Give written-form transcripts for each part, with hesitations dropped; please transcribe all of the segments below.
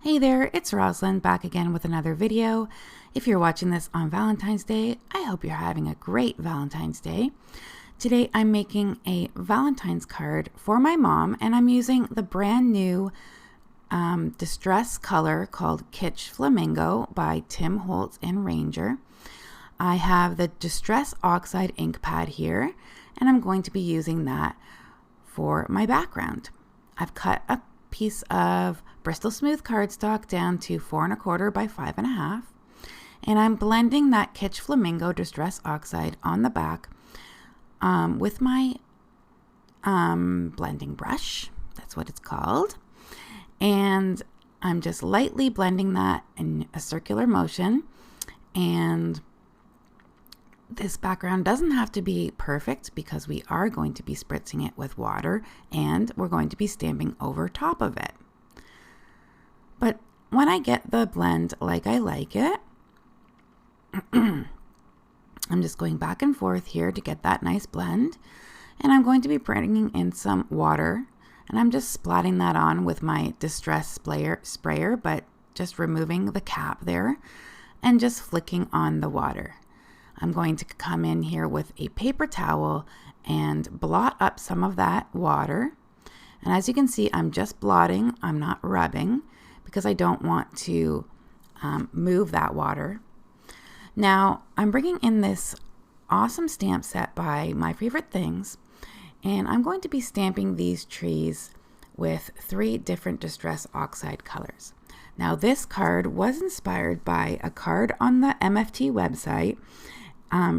Hey there, it's Rosalind back again with another video. If you're watching this on Valentine's Day, I hope you're having a great Valentine's Day. Today I'm making a Valentine's card for my mom, and I'm using the brand new distress color called Kitsch Flamingo by Tim Holtz and Ranger. I have the Distress Oxide ink pad here, and I'm going to be using that for my background. I've cut a piece of Bristol Smooth cardstock down to 4 1/4 by 5 1/2, and I'm blending that Kitsch Flamingo Distress Oxide on the back with my blending brush. That's what it's called. And I'm just lightly blending that in a circular motion. And this background doesn't have to be perfect because we are going to be spritzing it with water and we're going to be stamping over top of it. But when I get the blend like I like it, I'm just going back and forth here to get that nice blend. And I'm going to be bringing in some water, and I'm just splatting that on with my Distress sprayer, but just removing the cap there and just flicking on the water. I'm going to come in here with a paper towel and blot up some of that water. And as you can see, I'm just blotting, I'm not rubbing, because I don't want to move that water. Now, I'm bringing in this awesome stamp set by My Favorite Things, and I'm going to be stamping these trees with 3 different Distress Oxide colors. Now, this card was inspired by a card on the MFT website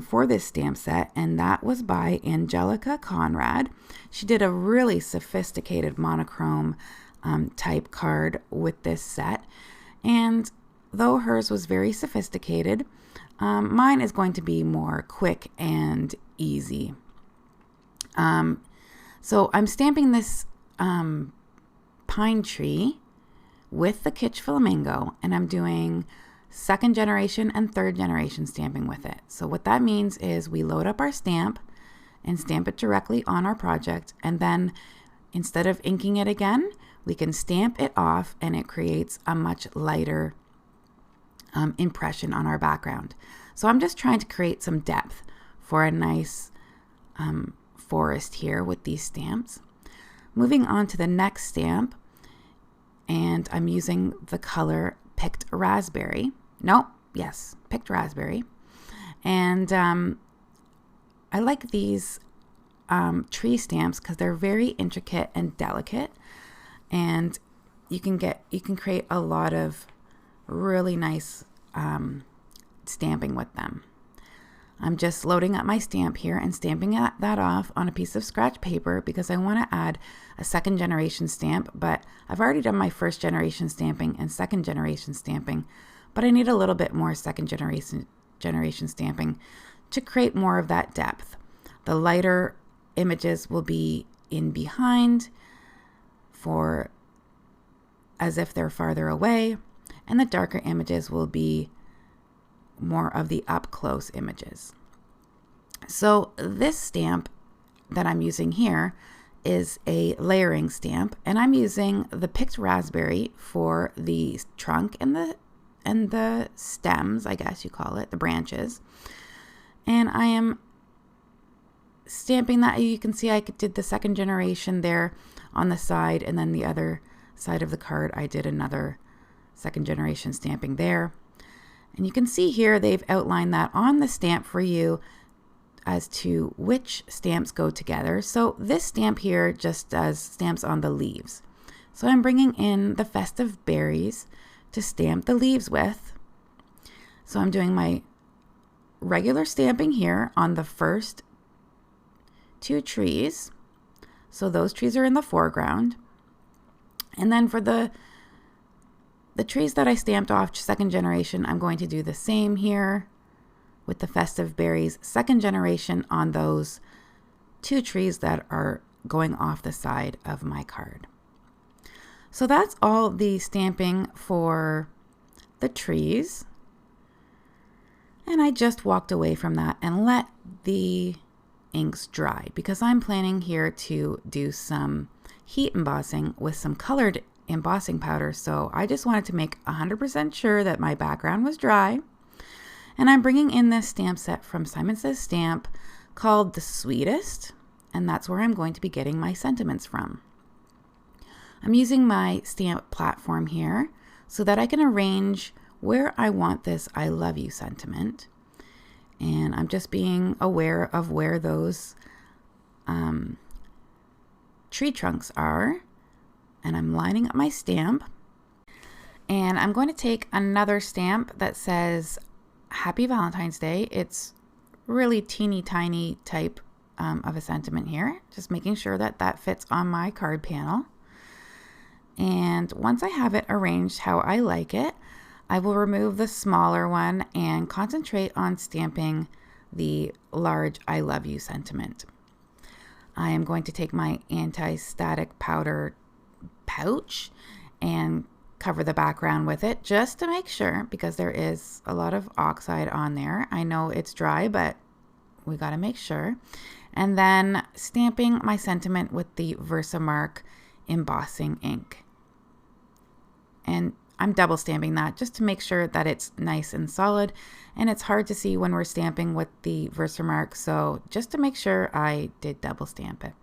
for this stamp set, and that was by Angelica Conrad. She did a really sophisticated monochrome type card with this set, and though hers was very sophisticated, mine is going to be more quick and easy. So I'm stamping this pine tree with the Kitsch Flamingo, and I'm doing 2nd generation and 3rd generation stamping with it. So what that means is we load up our stamp and stamp it directly on our project, and then instead of inking it again, we can stamp it off and it creates a much lighter impression on our background. So I'm just trying to create some depth for a nice forest here with these stamps. Moving on to the next stamp, and I'm using the color Picked Raspberry. Picked Raspberry. And I like these tree stamps because they're very intricate and delicate, and you can create a lot of really nice stamping with them. I'm just loading up my stamp here and stamping that off on a piece of scratch paper because I want to add a 2nd generation stamp, but I've already done my 1st generation stamping and 2nd generation stamping, but I need a little bit more 2nd generation stamping to create more of that depth. The lighter images will be in behind for as if they're farther away, and the darker images will be more of the up close images. So this stamp that I'm using here is a layering stamp, and I'm using the Picked Raspberry for the trunk and the stems, I guess you call it, the branches. And I am stamping that. You can see I did the 2nd generation there on the side, and then the other side of the card I did another 2nd generation stamping there. And you can see here they've outlined that on the stamp for you as to which stamps go together. So this stamp here just does stamps on the leaves. So I'm bringing in the festive berries to stamp the leaves with. So I'm doing my regular stamping here on the first 2 trees. So those trees are in the foreground. And then for the trees that I stamped off 2nd generation, I'm going to do the same here with the festive berries 2nd generation on those 2 trees that are going off the side of my card. So that's all the stamping for the trees. And I just walked away from that and let the inks dry because I'm planning here to do some heat embossing with some colored embossing powder. So I just wanted to make 100% sure that my background was dry. And I'm bringing in this stamp set from Simon Says Stamp called The Sweetest. And that's where I'm going to be getting my sentiments from. I'm using my stamp platform here so that I can arrange where I want this I love you sentiment. And I'm just being aware of where those tree trunks are. And I'm lining up my stamp. And I'm going to take another stamp that says Happy Valentine's Day. It's really teeny tiny type of a sentiment here. Just making sure that that fits on my card panel. And once I have it arranged how I like it, I will remove the smaller one and concentrate on stamping the large I love you sentiment. I am going to take my anti-static powder pouch and cover the background with it just to make sure, because there is a lot of oxide on there. I know it's dry, but we got to make sure. And then stamping my sentiment with the Versamark embossing ink. And I'm double stamping that just to make sure that it's nice and solid, and it's hard to see when we're stamping with the Versamark, so just to make sure I did double stamp it.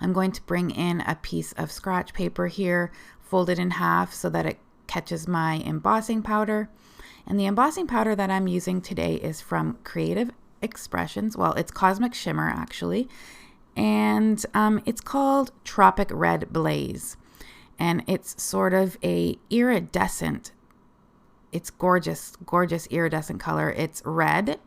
I'm going to bring in a piece of scratch paper here, fold it in half so that it catches my embossing powder. And the embossing powder that I'm using today is from Creative Expressions. Well, it's Cosmic Shimmer actually, and it's called Tropic Red Blaze. And it's sort of a iridescent, it's gorgeous, gorgeous iridescent color. It's red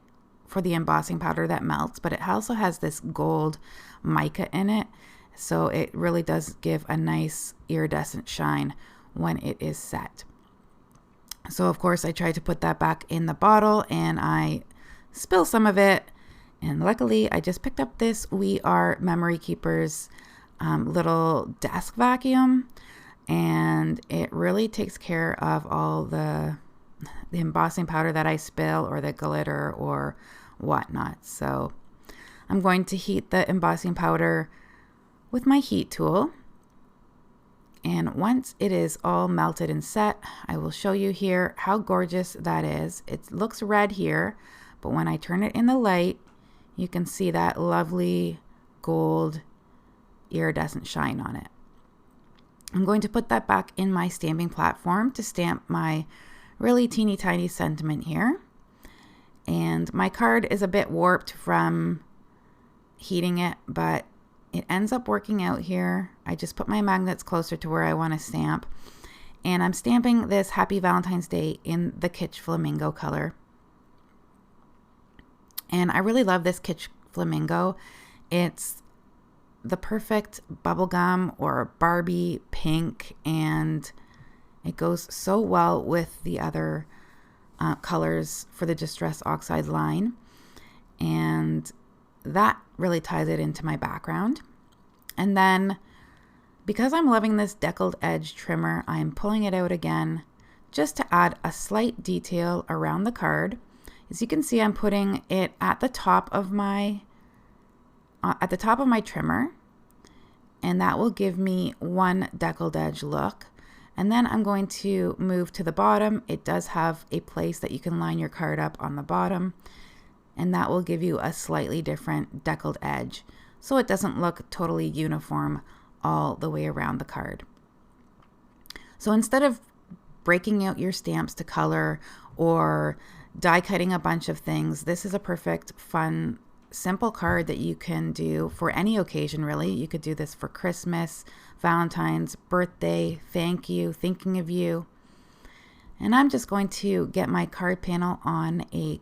for the embossing powder that melts, but it also has this gold mica in it. So it really does give a nice iridescent shine when it is set. So of course I tried to put that back in the bottle and I spill some of it. And luckily I just picked up this We Are Memory Keepers little desk vacuum. And it really takes care of all the embossing powder that I spill or the glitter or whatnot. So I'm going to heat the embossing powder with my heat tool. And once it is all melted and set, I will show you here how gorgeous that is. It looks red here, but when I turn it in the light, you can see that lovely gold iridescent shine on it. I'm going to put that back in my stamping platform to stamp my really teeny tiny sentiment here. And my card is a bit warped from heating it, but it ends up working out here. I just put my magnets closer to where I want to stamp. And I'm stamping this Happy Valentine's Day in the Kitsch Flamingo color. And I really love this Kitsch Flamingo. It's the perfect bubblegum or Barbie pink, and it goes so well with the other colors for the Distress Oxide line, and that really ties it into my background. And then because I'm loving this deckled edge trimmer, I'm pulling it out again just to add a slight detail around the card. As you can see, I'm putting it at the top of my trimmer, and that will give me one deckled edge look. And then I'm going to move to the bottom. It does have a place that you can line your card up on the bottom, and that will give you a slightly different deckled edge, so it doesn't look totally uniform all the way around the card. So instead of breaking out your stamps to color or die cutting a bunch of things, this is a perfect, fun, simple card that you can do for any occasion, really. You could do this for Christmas, Valentine's, birthday, thank you, thinking of you. And I'm just going to get my card panel on a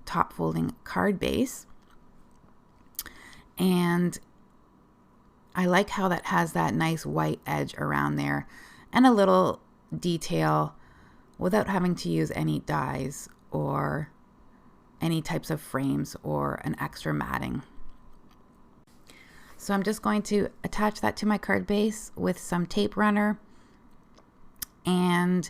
top folding card base. And I like how that has that nice white edge around there and a little detail without having to use any dies or any types of frames or an extra matting. So I'm just going to attach that to my card base with some tape runner. And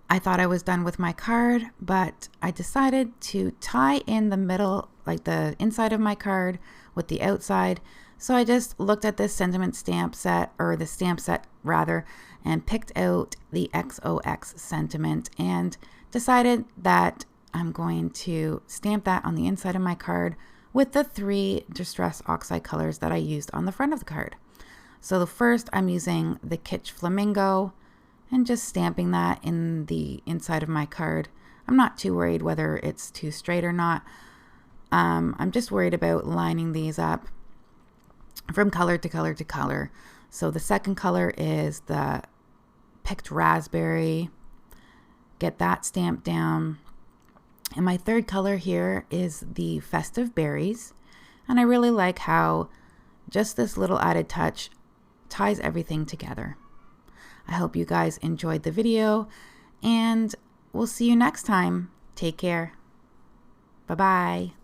I thought I was done with my card, but I decided to tie in the middle, like the inside of my card with the outside, So I just looked at this sentiment stamp set, or the stamp set rather, and picked out the XOX sentiment and decided that I'm going to stamp that on the inside of my card with the 3 Distress Oxide colors that I used on the front of the card. So the first, I'm using the Kitsch Flamingo and just stamping that in the inside of my card. I'm not too worried whether it's too straight or not. I'm just worried about lining these up from color to color to color. So the second color is the picked raspberry. Get that stamped down. And my third color here is the festive berries. And I really like how just this little added touch ties everything together. I hope you guys enjoyed the video, and we'll see you next time. Take care. Bye-bye.